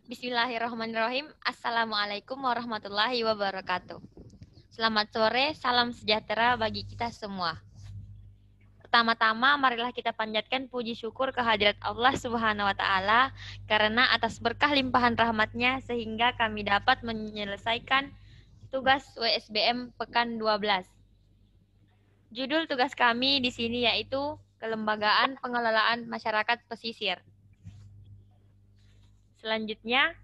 Bismillahirrahmanirrahim. Assalamualaikum warahmatullahi wabarakatuh. Selamat sore, salam sejahtera bagi kita semua. Pertama-tama, marilah kita panjatkan puji syukur kehadirat Allah Subhanahu wa Ta'ala, karena atas berkah limpahan rahmat-Nya sehingga kami dapat menyelesaikan tugas WSBM Pekan 12. Judul tugas kami di sini yaitu Kelembagaan Pengelolaan Masyarakat Pesisir. Selanjutnya,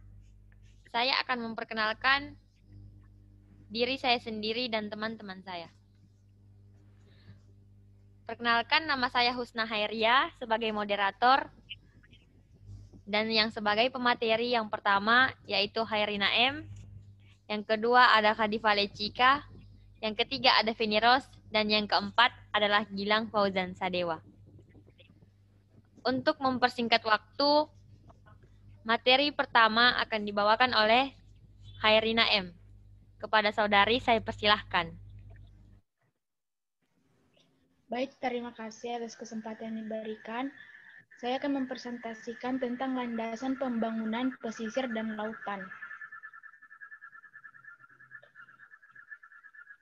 saya akan memperkenalkan diri saya sendiri dan teman-teman saya. Perkenalkan, nama saya Husna Hairia sebagai moderator, dan yang sebagai pemateri yang pertama yaitu Hairina M, yang kedua ada Khadifa Lecika, yang ketiga ada Feni Ros, dan yang keempat adalah Gilang Fauzan Sadewa. Untuk mempersingkat waktu, materi pertama akan dibawakan oleh Hairina M. Kepada saudari saya persilahkan. Baik, terima kasih atas kesempatan yang diberikan. Saya akan mempresentasikan tentang landasan pembangunan pesisir dan lautan.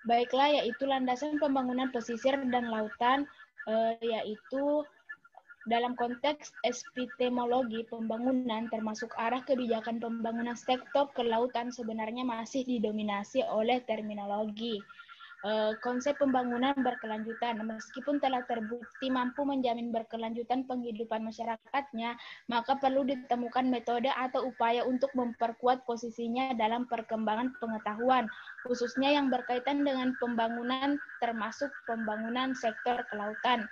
Baiklah, yaitu landasan pembangunan pesisir dan lautan, yaitu dalam konteks epistemologi pembangunan, termasuk arah kebijakan pembangunan sektor kelautan sebenarnya masih didominasi oleh terminologi konsep pembangunan berkelanjutan. Meskipun telah terbukti mampu menjamin berkelanjutan penghidupan masyarakatnya, maka perlu ditemukan metode atau upaya untuk memperkuat posisinya dalam perkembangan pengetahuan, khususnya yang berkaitan dengan pembangunan termasuk pembangunan sektor kelautan.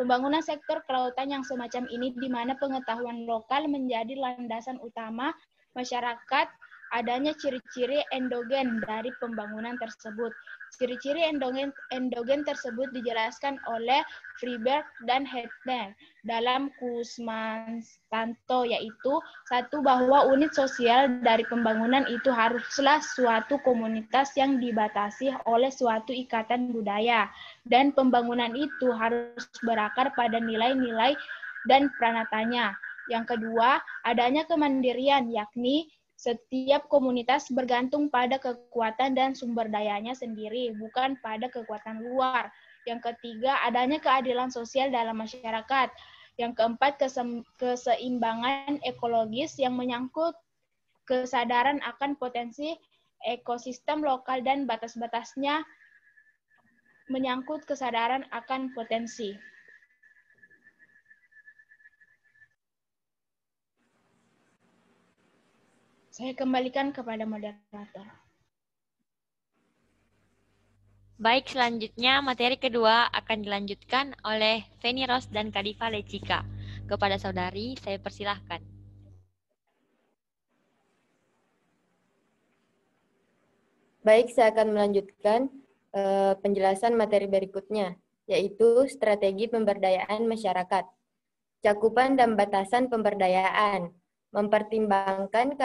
Pembangunan sektor kelautan yang semacam ini di mana pengetahuan lokal menjadi landasan utama masyarakat, adanya ciri-ciri endogen dari pembangunan tersebut. Ciri-ciri endogen tersebut dijelaskan oleh Friberg dan Hettner dalam Kusmanstanto, yaitu satu, bahwa unit sosial dari pembangunan itu haruslah suatu komunitas yang dibatasi oleh suatu ikatan budaya, dan pembangunan itu harus berakar pada nilai-nilai dan pranatanya. Yang kedua, adanya kemandirian, yakni setiap komunitas bergantung pada kekuatan dan sumber dayanya sendiri, bukan pada kekuatan luar. Yang ketiga, adanya keadilan sosial dalam masyarakat. Yang keempat, keseimbangan ekologis yang menyangkut kesadaran akan potensi ekosistem lokal dan batas-batasnya menyangkut kesadaran akan potensi. Saya kembalikan kepada moderator. Baik, selanjutnya materi kedua akan dilanjutkan oleh Feni Ros dan Khadifa Lecika. Kepada saudari, saya persilahkan. Baik, saya akan melanjutkan penjelasan materi berikutnya, yaitu strategi pemberdayaan masyarakat. Cakupan dan batasan pemberdayaan, mempertimbangkan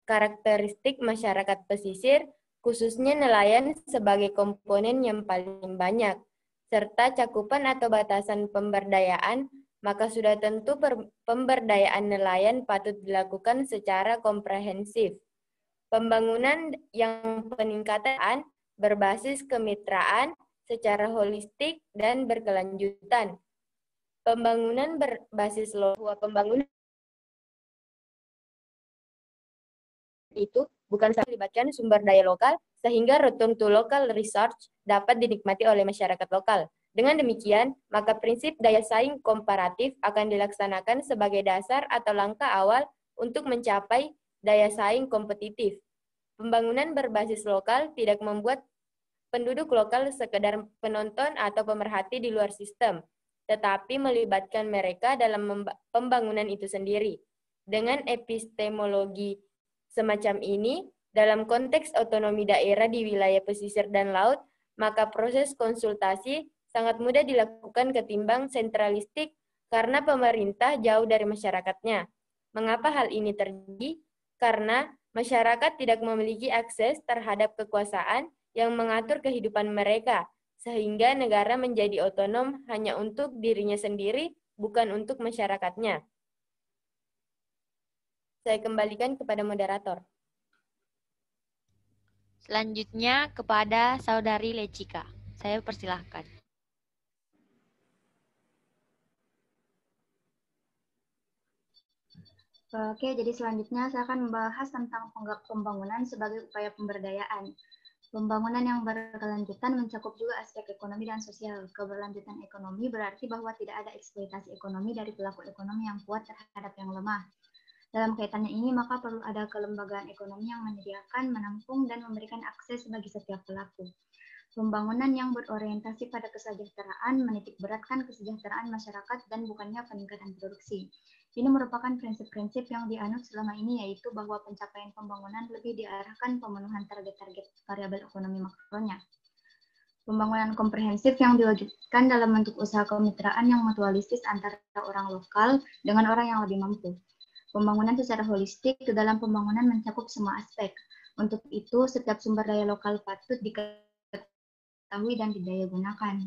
karakteristik masyarakat pesisir, khususnya nelayan sebagai komponen yang paling banyak, serta cakupan atau batasan pemberdayaan, maka sudah tentu pemberdayaan nelayan patut dilakukan secara komprehensif. Pembangunan yang peningkatan berbasis kemitraan secara holistik dan berkelanjutan. Pembangunan berbasis lokal, pembangunan itu bukan saja melibatkan sumber daya lokal, sehingga return to local research dapat dinikmati oleh masyarakat lokal. Dengan demikian, maka prinsip daya saing komparatif akan dilaksanakan sebagai dasar atau langkah awal untuk mencapai daya saing kompetitif. Pembangunan berbasis lokal tidak membuat penduduk lokal sekedar penonton atau pemerhati di luar sistem, tetapi melibatkan mereka dalam pembangunan itu sendiri. Dengan epistemologi semacam ini, dalam konteks otonomi daerah di wilayah pesisir dan laut, maka proses konsultasi sangat mudah dilakukan ketimbang sentralistik karena pemerintah jauh dari masyarakatnya. Mengapa hal ini terjadi? Karena masyarakat tidak memiliki akses terhadap kekuasaan yang mengatur kehidupan mereka, sehingga negara menjadi otonom hanya untuk dirinya sendiri, bukan untuk masyarakatnya. Saya kembalikan kepada moderator. Selanjutnya kepada Saudari Lecika. Saya persilahkan. Oke, jadi selanjutnya saya akan membahas tentang pembangunan sebagai upaya pemberdayaan. Pembangunan yang berkelanjutan mencakup juga aspek ekonomi dan sosial. Keberlanjutan ekonomi berarti bahwa tidak ada eksploitasi ekonomi dari pelaku ekonomi yang kuat terhadap yang lemah. Dalam kaitannya ini, maka perlu ada kelembagaan ekonomi yang menyediakan, menampung, dan memberikan akses bagi setiap pelaku. Pembangunan yang berorientasi pada kesejahteraan menitik beratkan kesejahteraan masyarakat dan bukannya peningkatan produksi. Ini merupakan prinsip-prinsip yang dianut selama ini, yaitu bahwa pencapaian pembangunan lebih diarahkan pemenuhan target-target variabel ekonomi makronya. Pembangunan komprehensif yang diwujudkan dalam bentuk usaha kemitraan yang mutualistis antara orang lokal dengan orang yang lebih mampu. Pembangunan secara holistik ke dalam pembangunan mencakup semua aspek. Untuk itu, setiap sumber daya lokal patut diketahui dan didaya gunakan.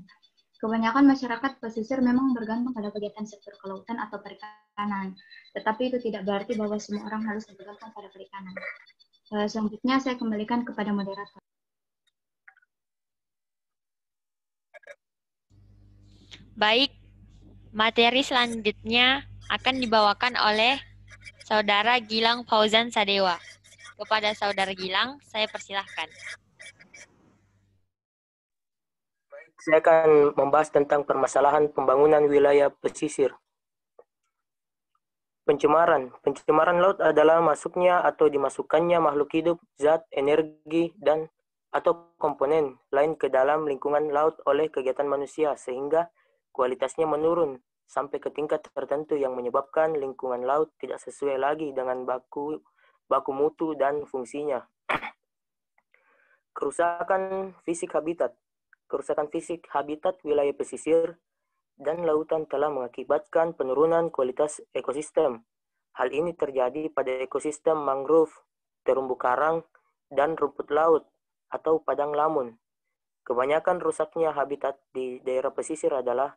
Kebanyakan masyarakat pesisir memang bergantung pada kegiatan sektor kelautan atau perikanan, tetapi itu tidak berarti bahwa semua orang harus bergantung pada perikanan. Selanjutnya saya kembalikan kepada moderator. Baik, materi selanjutnya akan dibawakan oleh Saudara Gilang Fauzan Sadewa. Kepada Saudara Gilang, saya persilahkan. Saya akan membahas tentang permasalahan pembangunan wilayah pesisir. Pencemaran laut adalah masuknya atau dimasukkannya makhluk hidup, zat, energi, dan atau komponen lain ke dalam lingkungan laut oleh kegiatan manusia sehingga kualitasnya menurun sampai ke tingkat tertentu yang menyebabkan lingkungan laut tidak sesuai lagi dengan baku mutu dan fungsinya. Kerusakan fisik habitat wilayah pesisir dan lautan telah mengakibatkan penurunan kualitas ekosistem. Hal ini terjadi pada ekosistem mangrove, terumbu karang, dan rumput laut atau padang lamun. Kebanyakan rusaknya habitat di daerah pesisir adalah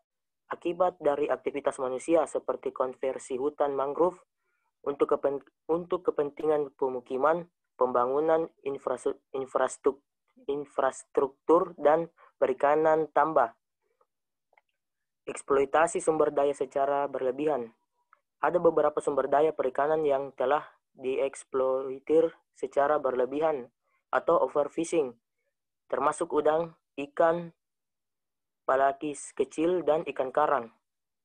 akibat dari aktivitas manusia seperti konversi hutan mangrove untuk kepentingan pemukiman, pembangunan infrastruktur dan perikanan tambah. Eksploitasi sumber daya secara berlebihan. Ada beberapa sumber daya perikanan yang telah dieksploitir secara berlebihan atau overfishing, termasuk udang, ikan palakis kecil, dan ikan karang.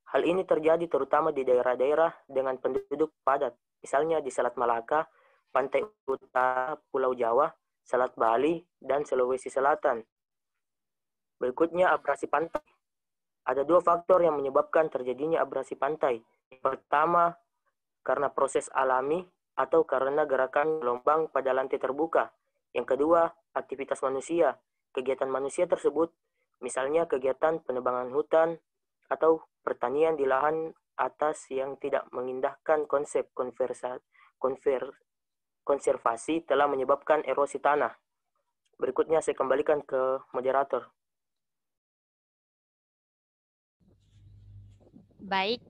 Hal ini terjadi terutama di daerah-daerah dengan penduduk padat, misalnya di Selat Malaka, pantai utara Pulau Jawa, Selat Bali, dan Sulawesi Selatan. Berikutnya, abrasi pantai. Ada dua faktor yang menyebabkan terjadinya abrasi pantai. Yang pertama, karena proses alami atau karena gerakan gelombang pada lantai terbuka. Yang kedua, aktivitas manusia. Kegiatan manusia tersebut, misalnya kegiatan penebangan hutan atau pertanian di lahan atas yang tidak mengindahkan konsep konservasi telah menyebabkan erosi tanah. Berikutnya saya kembalikan ke moderator. Baik,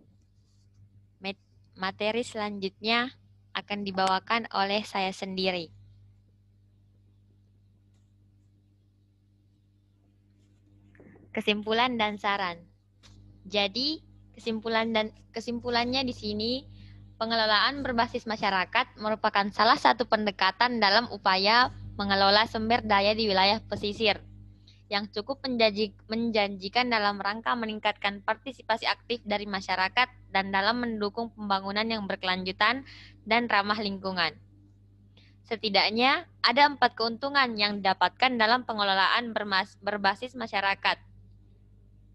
materi selanjutnya akan dibawakan oleh saya sendiri. Kesimpulan dan saran. Jadi, kesimpulannya di sini, pengelolaan berbasis masyarakat merupakan salah satu pendekatan dalam upaya mengelola sumber daya di wilayah pesisir yang cukup menjanjikan dalam rangka meningkatkan partisipasi aktif dari masyarakat dan dalam mendukung pembangunan yang berkelanjutan dan ramah lingkungan. Setidaknya ada 4 keuntungan yang didapatkan dalam pengelolaan berbasis masyarakat.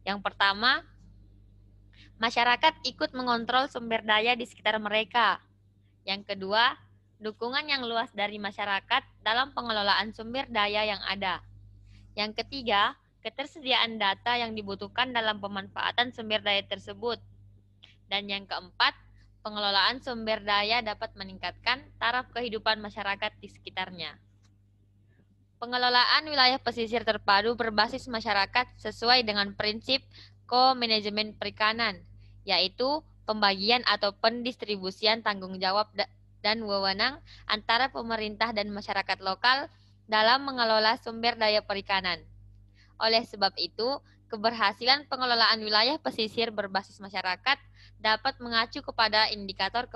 Yang pertama, masyarakat ikut mengontrol sumber daya di sekitar mereka. Yang kedua, dukungan yang luas dari masyarakat dalam pengelolaan sumber daya yang ada. Yang ketiga, ketersediaan data yang dibutuhkan dalam pemanfaatan sumber daya tersebut. Dan yang keempat, pengelolaan sumber daya dapat meningkatkan taraf kehidupan masyarakat di sekitarnya. Pengelolaan wilayah pesisir terpadu berbasis masyarakat sesuai dengan prinsip ko-manajemen perikanan, yaitu pembagian atau pendistribusian tanggung jawab dan wewenang antara pemerintah dan masyarakat lokal dalam mengelola sumber daya perikanan. Oleh sebab itu, keberhasilan pengelolaan wilayah pesisir berbasis masyarakat dapat mengacu kepada indikator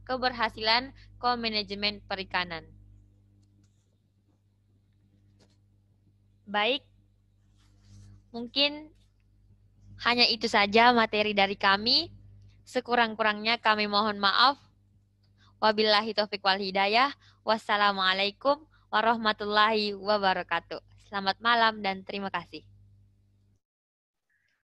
keberhasilan komanajemen perikanan. Baik, mungkin hanya itu saja materi dari kami. Sekurang-kurangnya kami mohon maaf. Wabillahi taufiq wal hidayah. Wassalamualaikum warahmatullahi wabarakatuh. Selamat malam dan terima kasih.